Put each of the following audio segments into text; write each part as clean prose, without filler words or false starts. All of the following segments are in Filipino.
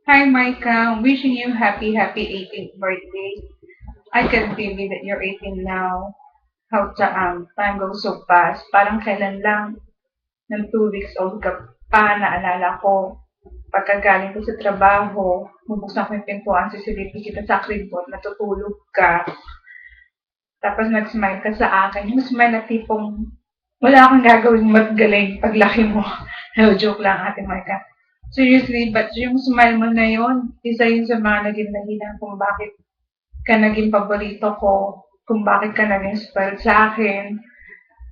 Hi, Micah. Wishing you happy 18th birthday. I can believe that you're 18 now. How time goes so fast. Parang kailan lang, ng 2 weeks old ka pa, naalala ko. Pagkagaling ko sa trabaho, bubuksan ko yung pintuan, sisilipin kita sa kribot, natutulog ka. Tapos nag-smile ka sa akin. Yung smile na tipong wala akong gagawing magaling paglaki mo. No, joke lang, Ate Micah. Seriously, but yung smile mo na yun, isa yun sa mga naging dahilan kung bakit ka naging paborito ko, kung bakit ka naging spoiled sa akin.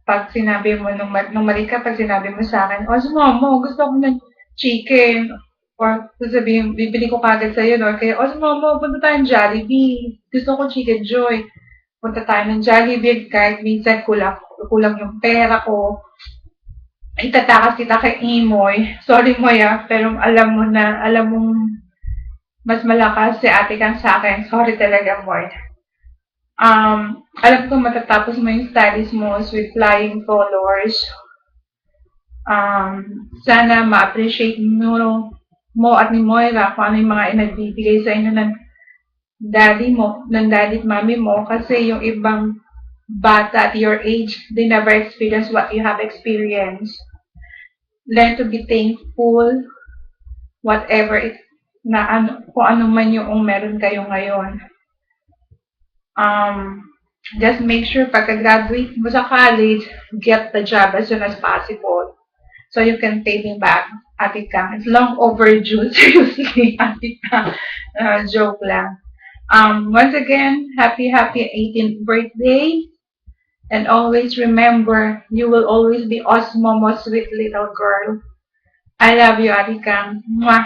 Pag sinabi mo, nung mali ka, pag sinabi mo sa akin, oh, mo, gusto ko ng chicken. Or sasabihin, bibili ko kagad sa'yo, no? Kaya, oh, mo, punta tayong Jollibee. Gusto ko chicken joy. Punta tayo ng Jollibee, kahit minsan kulang yung pera ko. Itatakas kita kay Imoy. Sorry mo ya, pero alam mong mas malakas si ate kang sa akin. Sorry talaga, Moy. Alam ko matatapos mo yung studies mo with flying colors. Sana ma-appreciate mo at ni Moira kung ano yung mga inagbibigay sa inyo ng daddy at mommy mo, kasi yung ibang bata at your age, they never experience what you have experienced. Learn to be thankful, whatever it, kung ano man yung meron kayo ngayon. Just make sure pagka-graduate mo sa college, get the job as soon as possible. So you can pay me back, Ate Kang. It's long overdue, seriously, Ate Kang. Joke lang. Once again, happy 18th birthday. And always remember, you will always be Osmomo's sweet little girl. I love you, Ate Kang. Mwah!